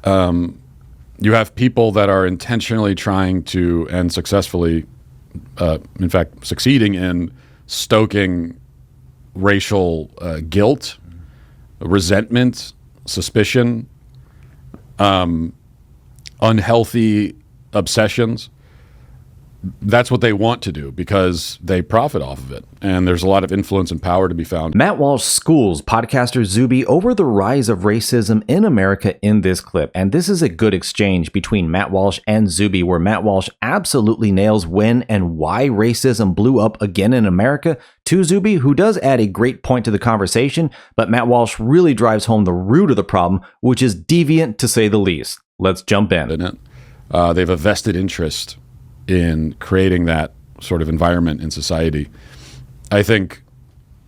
You have people that are intentionally trying to, and successfully, in fact, succeeding in stoking racial guilt, resentment, suspicion, unhealthy obsessions. That's what they want to do because they profit off of it. And there's a lot of influence and power to be found. Matt Walsh schools podcaster Zuby over the rise of racism in America in this clip. And this is a good exchange between Matt Walsh and Zuby, where Matt Walsh absolutely nails when and why racism blew up again in America to Zuby, who does add a great point to the conversation. But Matt Walsh really drives home the root of the problem, which is deviant to say the least. Let's jump in. They have a vested interest in creating that sort of environment in society. I think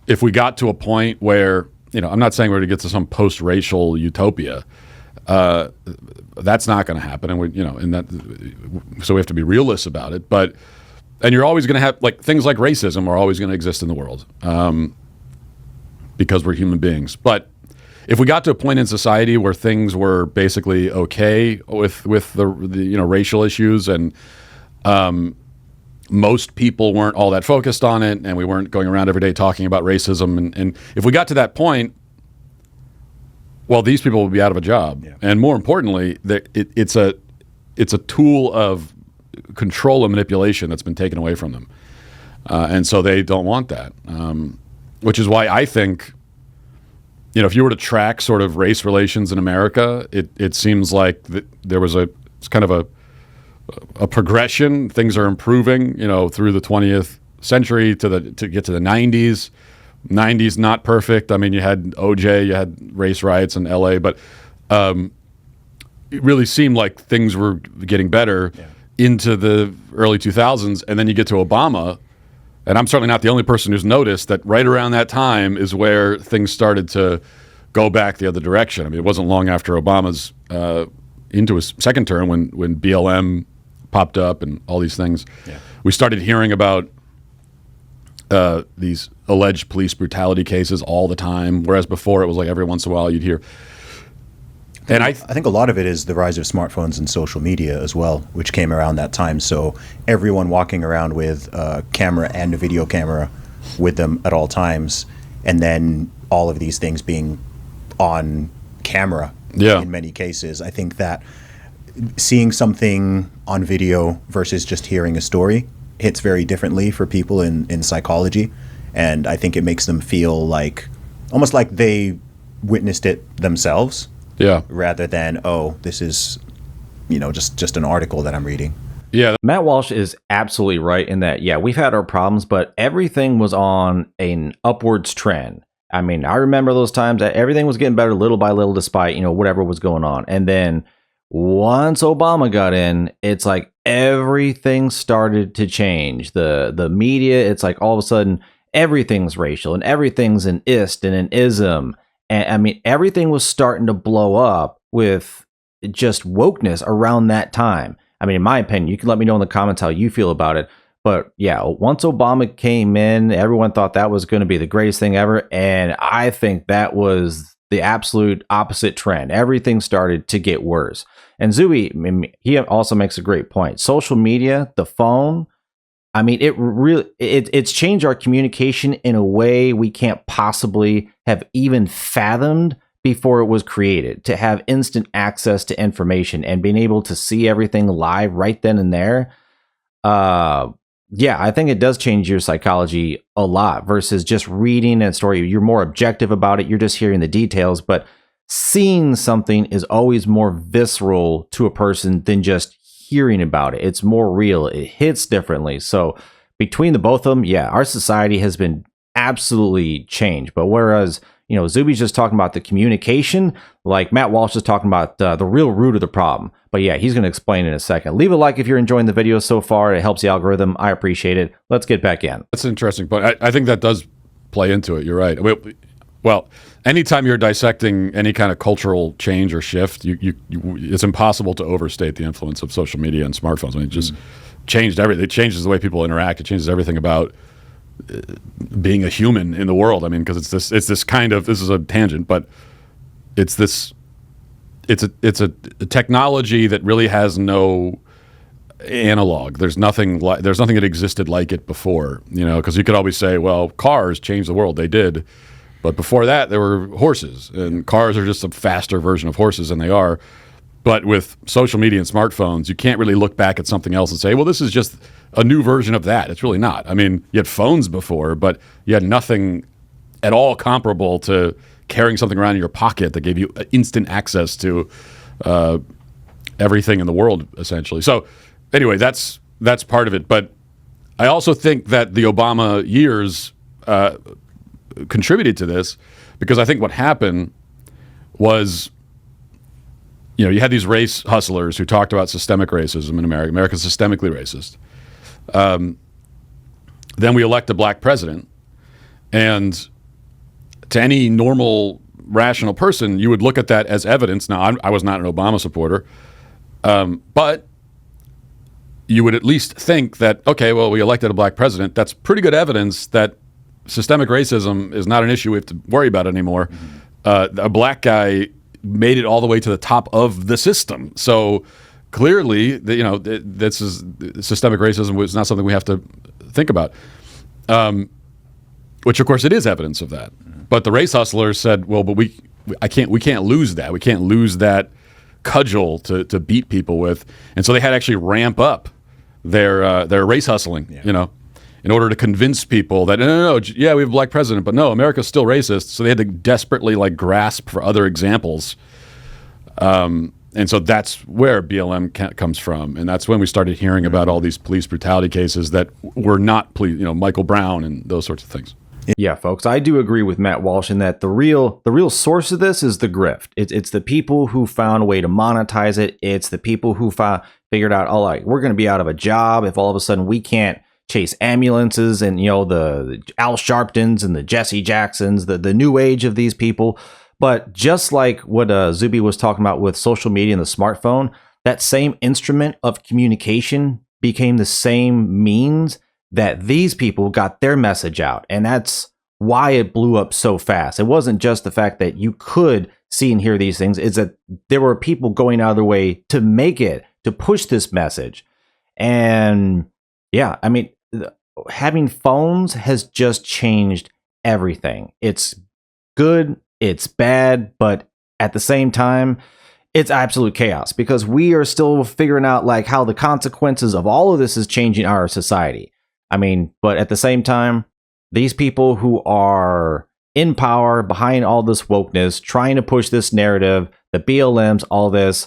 if we got to a point where, I'm not saying we're going to get to some post-racial utopia. That's not going to happen, and so we have to be realists about it. And you're always going to have things like racism are always going to exist in the world because we're human beings. But if we got to a point in society where things were basically okay with the racial issues and most people weren't all that focused on it, and we weren't going around every day talking about racism. And if we got to that point, well, these people would be out of a job. Yeah. And more importantly, it's a tool of control and manipulation that's been taken away from them. And so they don't want that, which is why I think, if you were to track sort of race relations in America, it seems like there was it's kind of a progression. Things are improving, through the 20th century to get to the 90s. 90s not perfect. I mean, you had OJ, you had race riots in LA, but it really seemed like things were getting better into the early 2000s, and then you get to Obama, and I'm certainly not the only person who's noticed that right around that time is where things started to go back the other direction. I mean, it wasn't long after Obama's into his second term when BLM popped up and all these things. Yeah. We started hearing about these alleged police brutality cases all the time, whereas before it was like every once in a while you'd hear. And I think a lot of it is the rise of smartphones and social media as well, which came around that time. So everyone walking around with a camera and a video camera with them at all times, and then all of these things being on camera in many cases. I think that seeing something on video versus just hearing a story hits very differently for people in psychology. And I think it makes them feel almost like they witnessed it themselves. Yeah. Rather than, this is, just an article that I'm reading. Yeah. Matt Walsh is absolutely right in that, we've had our problems, but everything was on an upwards trend. I mean, I remember those times that everything was getting better little by little despite, whatever was going on. And then once Obama got in, it's like everything started to change. The media, it's like all of a sudden everything's racial and everything's an ist and an ism. And I mean, everything was starting to blow up with just wokeness around that time. I mean, in my opinion, you can let me know in the comments how you feel about it. But once Obama came in, everyone thought that was going to be the greatest thing ever. And I think that was the absolute opposite trend. Everything started to get worse. And Zuby, he also makes a great point. Social media, the phone, I mean, it's changed our communication in a way we can't possibly have even fathomed before it was created. To have instant access to information and being able to see everything live right then and there. I think it does change your psychology a lot versus just reading a story. You're more objective about it. You're just hearing the details, but seeing something is always more visceral to a person than just hearing about it. It's more real. It hits differently. So between the both of them, our society has been absolutely changed. But whereas, Zuby's just talking about the communication, like Matt Walsh is talking about the real root of the problem. But he's going to explain in a second. Leave a like if you're enjoying the video so far. It helps the algorithm. I appreciate it. Let's get back in. That's an interesting point. I think that does play into it. You're right. Well, anytime you're dissecting any kind of cultural change or shift, it's impossible to overstate the influence of social media and smartphones. I mean, it just changed everything. It changes the way people interact. It changes everything about being a human in the world. I mean, because it's this kind of, this is a tangent, but it's this it's a technology that really has no analog. There's nothing that existed like it before, because you could always say, well, cars changed the world. They did. But before that, there were horses, and cars are just a faster version of horses than they are. But with social media and smartphones, you can't really look back at something else and say, well, this is just a new version of that. It's really not. I mean, you had phones before, but you had nothing at all comparable to carrying something around in your pocket that gave you instant access to everything in the world, essentially. So anyway, that's part of it. But I also think that the Obama years contributed to this, because I think what happened was, you had these race hustlers who talked about systemic racism in America. America's systemically racist. Then we elect a black president, and to any normal, rational person, you would look at that as evidence. Now, I was not an Obama supporter, but you would at least think that, okay, well, we elected a black president. That's pretty good evidence that systemic racism is not an issue we have to worry about anymore. A black guy made it all the way to the top of the system. So clearly, this is systemic racism was not something we have to think about. Which, of course, it is evidence of that. But the race hustlers said, well, but we can't lose that. We can't lose that cudgel to beat people with. And so they had to actually ramp up their race hustling, in order to convince people that, no, yeah, we have a black president, but no, America's still racist. So they had to desperately grasp for other examples. And so that's where BLM comes from. And that's when we started hearing about all these police brutality cases that were not Michael Brown and those sorts of things. Yeah, folks, I do agree with Matt Walsh in that the real source of this is the grift. It's the people who found a way to monetize it. It's the people who figured out, we're going to be out of a job if all of a sudden we can't chase ambulances, and the Al Sharptons and the Jesse Jacksons, the new age of these people. But just like what Zuby was talking about with social media and the smartphone, that same instrument of communication became the same means that these people got their message out. And that's why it blew up so fast. It wasn't just the fact that you could see and hear these things, it's that there were people going out of their way to push this message. And yeah, I mean, having phones has just changed everything. It's good, it's bad, but at the same time, it's absolute chaos, because we are still figuring out how the consequences of all of this is changing our society. I mean, but at the same time, these people who are in power behind all this wokeness, trying to push this narrative, the BLMs, all this,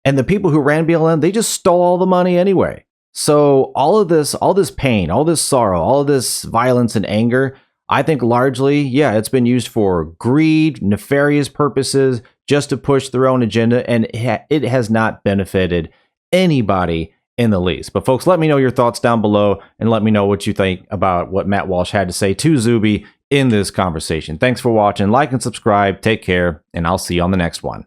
and the people who ran BLM, they just stole all the money anyway. So all this pain, all this sorrow, all of this violence and anger, I think largely, yeah, it's been used for greed, nefarious purposes, just to push their own agenda, and it has not benefited anybody in the least. But folks, let me know your thoughts down below, and let me know what you think about what Matt Walsh had to say to Zuby in this conversation. Thanks for watching. Like and subscribe. Take care, and I'll see you on the next one.